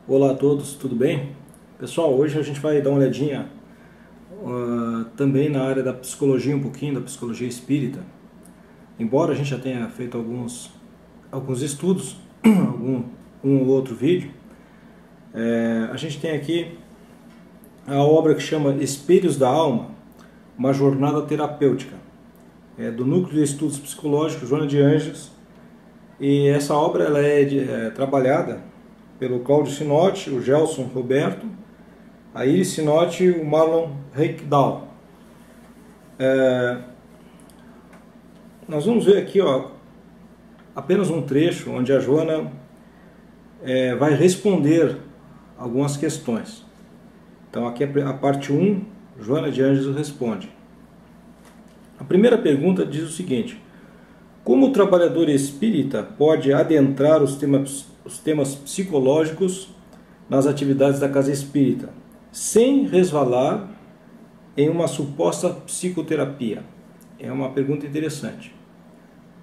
Olá a todos, tudo bem? Pessoal, hoje a gente vai dar uma olhadinha também na área da psicologia, um pouquinho da psicologia espírita. Embora a gente já tenha feito alguns estudos, um ou outro vídeo, a gente tem aqui a obra que chama Espelhos da Alma, uma jornada terapêutica, do Núcleo de Estudos Psicológicos Joana de Ângeles. E essa obra ela é trabalhada pelo Cláudio Sinotti, o Gelson Roberto, a Iris Sinotti e o Marlon Reikdal. Nós vamos ver aqui apenas um trecho onde a Joana vai responder algumas questões. Então aqui é a parte 1, Joana de Ângeles responde. A primeira pergunta diz o seguinte: como o trabalhador espírita pode adentrar os temas psicológicos nas atividades da casa espírita, sem resvalar em uma suposta psicoterapia? É uma pergunta interessante.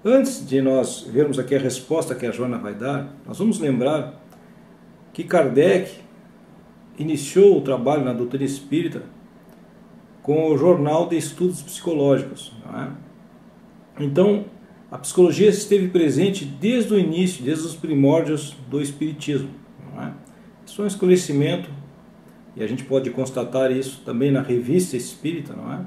Antes de nós vermos aqui a resposta que a Joana vai dar, nós vamos lembrar que Kardec iniciou o trabalho na doutrina espírita com o Jornal de Estudos Psicológicos, não é? Então, a psicologia esteve presente desde o início, desde os primórdios do espiritismo, não é? Isso é um esclarecimento, e a gente pode constatar isso também na Revista Espírita, não é?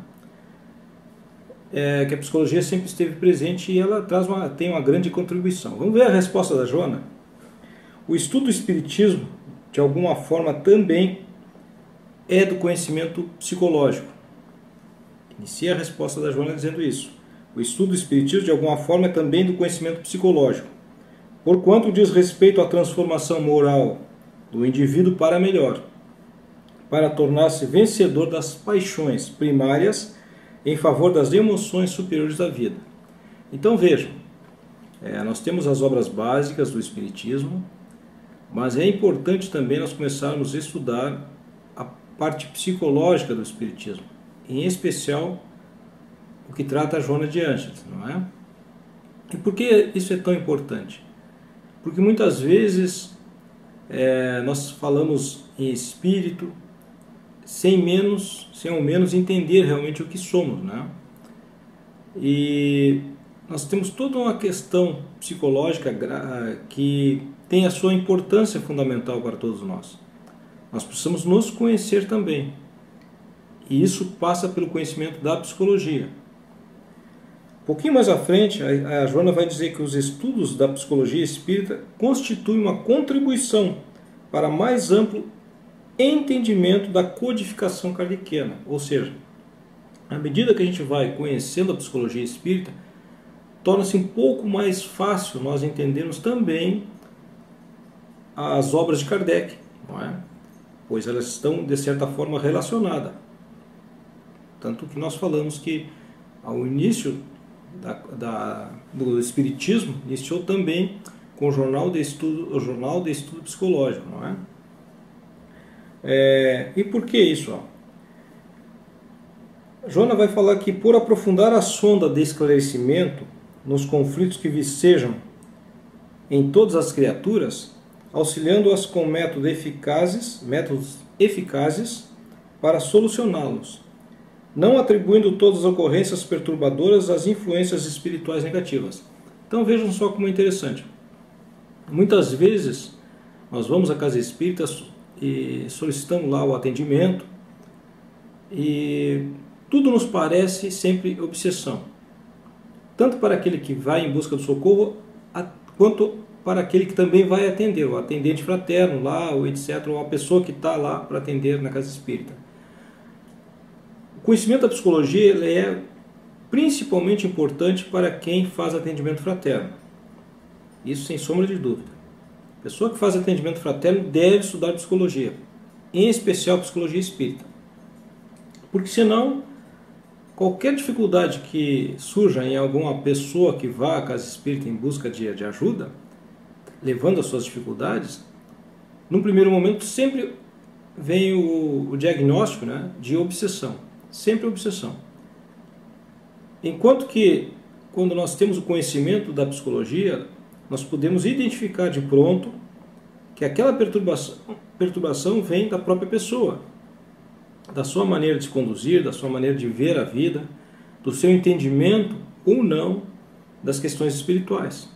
Que a psicologia sempre esteve presente e ela tem uma grande contribuição. Vamos ver a resposta da Joana? O estudo do espiritismo, de alguma forma, também é do conhecimento psicológico. Inicia a resposta da Joana dizendo isso. O estudo do espiritismo, de alguma forma, é também do conhecimento psicológico, porquanto diz respeito à transformação moral do indivíduo para melhor, para tornar-se vencedor das paixões primárias em favor das emoções superiores da vida. Então vejam, nós temos as obras básicas do espiritismo, mas é importante também nós começarmos a estudar a parte psicológica do espiritismo, em especial o que trata a Joana de Ângeles, não é? E por que isso é tão importante? Porque muitas vezes nós falamos em espírito sem ao menos entender realmente o que somos, né? E nós temos toda uma questão psicológica que tem a sua importância fundamental para todos nós. Nós precisamos nos conhecer também. E isso passa pelo conhecimento da psicologia. Um pouquinho mais à frente, a Joana vai dizer que os estudos da psicologia espírita constituem uma contribuição para mais amplo entendimento da codificação kardeciana. Ou seja, à medida que a gente vai conhecendo a psicologia espírita, torna-se um pouco mais fácil nós entendermos também as obras de Kardec, não é? Pois elas estão, de certa forma, relacionadas. Tanto que nós falamos que ao início do Espiritismo iniciou também com o Jornal de Estudo Psicológico, não é? E por que isso? Joana vai falar que por aprofundar a sonda de esclarecimento nos conflitos que vicejam em todas as criaturas, auxiliando-as com métodos eficazes para solucioná-los, não atribuindo todas as ocorrências perturbadoras às influências espirituais negativas. Então vejam só como é interessante. Muitas vezes nós vamos à casa espírita e solicitamos lá o atendimento e tudo nos parece sempre obsessão. Tanto para aquele que vai em busca do socorro, quanto para aquele que também vai atender, o atendente fraterno lá, ou etc., ou a pessoa que está lá para atender na casa espírita. O conhecimento da psicologia ele é principalmente importante para quem faz atendimento fraterno. Isso sem sombra de dúvida. A pessoa que faz atendimento fraterno deve estudar psicologia, em especial psicologia espírita. Porque senão, qualquer dificuldade que surja em alguma pessoa que vá à casa espírita em busca de ajuda, levando as suas dificuldades, num primeiro momento sempre vem o diagnóstico, né, de obsessão. Sempre obsessão. Enquanto que, quando nós temos o conhecimento da psicologia, nós podemos identificar de pronto que aquela perturbação vem da própria pessoa, da sua maneira de se conduzir, da sua maneira de ver a vida, do seu entendimento ou não das questões espirituais.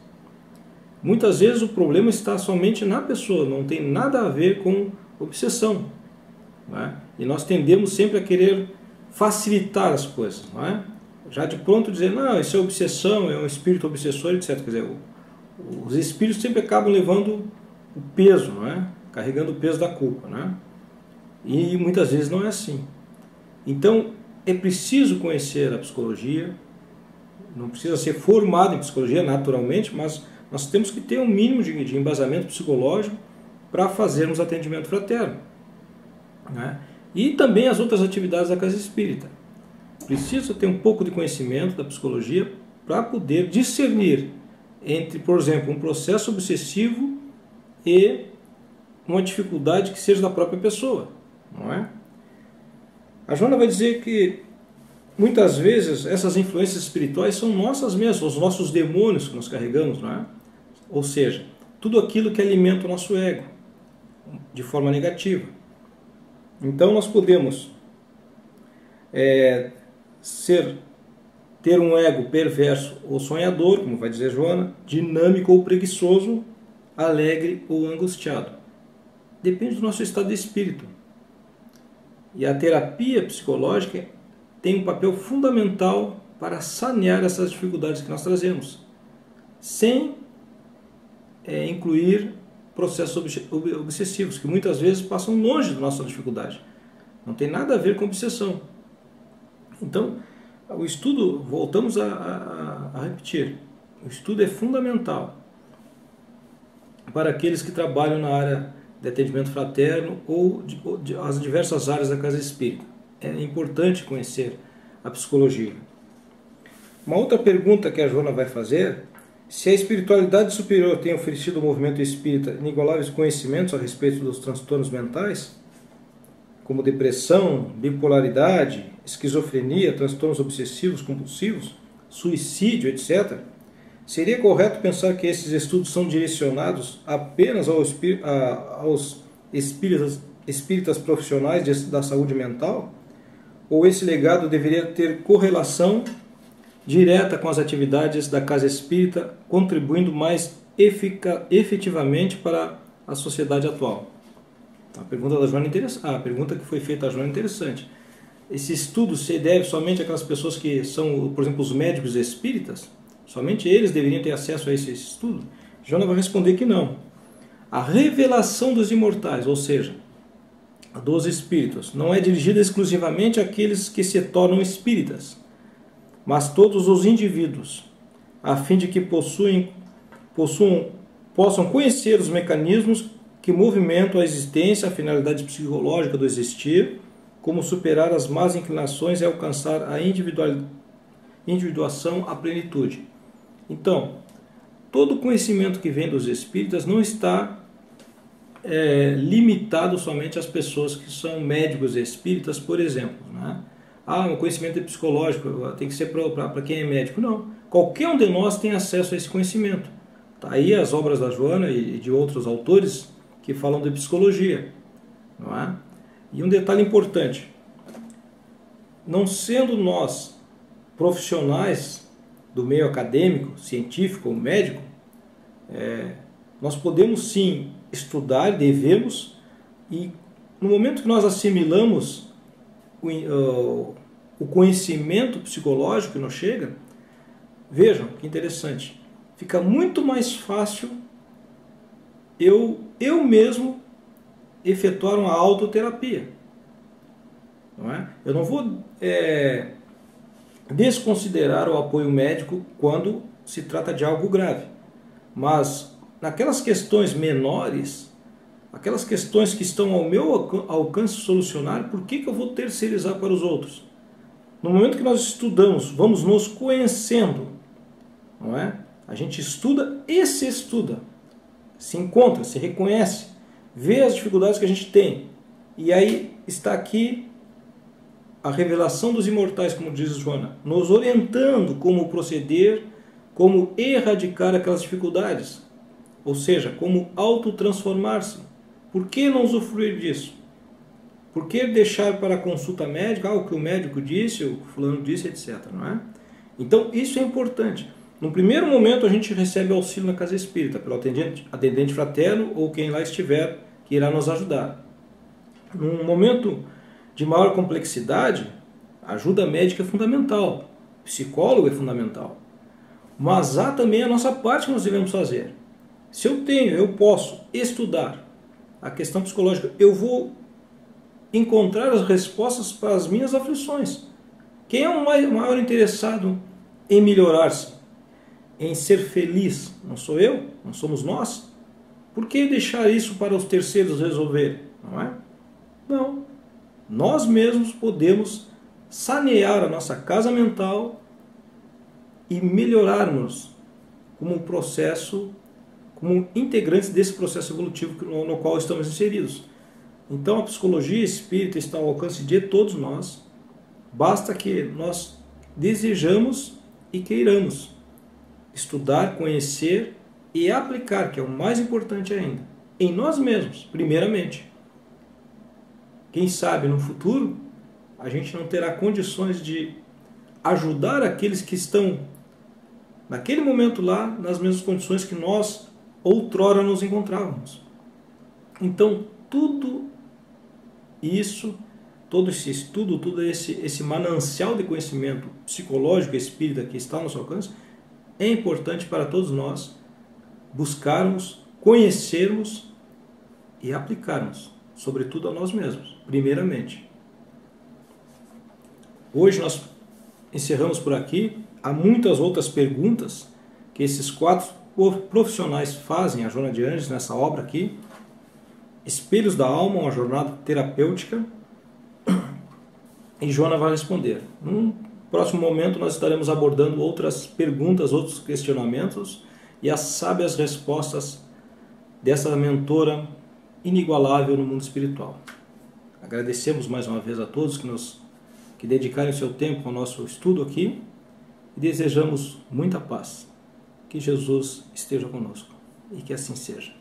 Muitas vezes o problema está somente na pessoa, não tem nada a ver com obsessão, não é? E nós tendemos sempre a querer facilitar as coisas, não é? Já de pronto dizer, não, isso é obsessão, é um espírito obsessor, etc. Quer dizer, os espíritos sempre acabam levando o peso, não é? Carregando o peso da culpa, não é? E muitas vezes não é assim. Então é preciso conhecer a psicologia, não precisa ser formado em psicologia naturalmente, mas nós temos que ter um mínimo de embasamento psicológico para fazermos atendimento fraterno, né? E também as outras atividades da casa espírita. Precisa ter um pouco de conhecimento da psicologia para poder discernir entre, por exemplo, um processo obsessivo e uma dificuldade que seja da própria pessoa, não é? A Joana vai dizer que muitas vezes essas influências espirituais são nossas mesmas, os nossos demônios que nós carregamos, não é? Ou seja, tudo aquilo que alimenta o nosso ego de forma negativa. Então nós podemos ter um ego perverso ou sonhador, como vai dizer Joana, dinâmico ou preguiçoso, alegre ou angustiado. Depende do nosso estado de espírito. E a terapia psicológica tem um papel fundamental para sanear essas dificuldades que nós trazemos, sem incluir processos obsessivos, que muitas vezes passam longe da nossa dificuldade. Não tem nada a ver com obsessão. Então, o estudo, voltamos a repetir, o estudo é fundamental para aqueles que trabalham na área de atendimento fraterno ou as diversas áreas da casa espírita. É importante conhecer a psicologia. Uma outra pergunta que a Joana vai fazer: se a espiritualidade superior tem oferecido ao movimento espírita inigualáveis conhecimentos a respeito dos transtornos mentais, como depressão, bipolaridade, esquizofrenia, transtornos obsessivos compulsivos, suicídio, etc., seria correto pensar que esses estudos são direcionados apenas aos espíritas profissionais da saúde mental? Ou esse legado deveria ter correlação direta com as atividades da casa espírita, contribuindo mais efetivamente para a sociedade atual? A pergunta da Joana a pergunta que foi feita à Joana é interessante. Esse estudo se deve somente àquelas pessoas que são, por exemplo, os médicos espíritas? Somente eles deveriam ter acesso a esse estudo? Joana vai responder que não. A revelação dos imortais, ou seja, dos espíritos, não é dirigida exclusivamente àqueles que se tornam espíritas, mas todos os indivíduos, a fim de que possam conhecer os mecanismos que movimentam a existência, a finalidade psicológica do existir, como superar as más inclinações e alcançar a individuação à plenitude. Então, todo o conhecimento que vem dos espíritas não está limitado somente às pessoas que são médicos espíritas, por exemplo, né? O conhecimento é psicológico, tem que ser para quem é médico. Não, qualquer um de nós tem acesso a esse conhecimento. Tá aí as obras da Joana e de outros autores que falam de psicologia, não é? E um detalhe importante: não sendo nós profissionais do meio acadêmico, científico ou médico, nós podemos sim estudar, devemos, e no momento que nós assimilamos o conhecimento psicológico que nos chega, vejam que interessante, fica muito mais fácil eu mesmo efetuar uma autoterapia, não é? Eu não vou desconsiderar o apoio médico quando se trata de algo grave, mas naquelas questões menores, aquelas questões que estão ao meu alcance solucionar, por que eu vou terceirizar para os outros? No momento que nós estudamos, vamos nos conhecendo, não é? A gente estuda e se estuda, se encontra, se reconhece, vê as dificuldades que a gente tem, e aí está aqui a revelação dos imortais, como diz Joana, nos orientando como proceder, como erradicar aquelas dificuldades. ou seja, como autotransformar-se. Por que não usufruir disso? Por que deixar para a consulta médica o que o médico disse, o que o fulano disse, etc. Não é? Então isso é importante. No primeiro momento a gente recebe auxílio na casa espírita, pelo atendente fraterno ou quem lá estiver que irá nos ajudar. Num momento de maior complexidade, a ajuda médica é fundamental, o psicólogo é fundamental. Mas há também a nossa parte que nós devemos fazer. Se eu posso estudar a questão psicológica, eu vou encontrar as respostas para as minhas aflições. Quem é o maior interessado em melhorar-se, em ser feliz? Não sou eu? Não somos nós? Por que deixar isso para os terceiros resolver? Não é? Não. Nós mesmos podemos sanear a nossa casa mental e melhorarmos como processo, como integrantes desse processo evolutivo no qual estamos inseridos. Então a psicologia espírita está ao alcance de todos nós, basta que nós desejamos e queiramos estudar, conhecer e aplicar, que é o mais importante ainda, em nós mesmos, primeiramente. Quem sabe no futuro a gente não terá condições de ajudar aqueles que estão naquele momento lá nas mesmas condições que nós outrora nos encontrávamos. Então tudo isso, todo esse estudo, todo esse manancial de conhecimento psicológico e espírita que está ao nosso alcance, é importante para todos nós buscarmos, conhecermos e aplicarmos, sobretudo a nós mesmos, primeiramente. Hoje nós encerramos por aqui. Há muitas outras perguntas que esses 4 profissionais fazem a Joana de Ângeles nessa obra aqui. Espelhos da Alma, uma jornada terapêutica, e Joana vai responder. Num próximo momento nós estaremos abordando outras perguntas, outros questionamentos e as sábias respostas dessa mentora inigualável no mundo espiritual. Agradecemos mais uma vez a todos que dedicarem seu tempo ao nosso estudo aqui e desejamos muita paz. Que Jesus esteja conosco e que assim seja.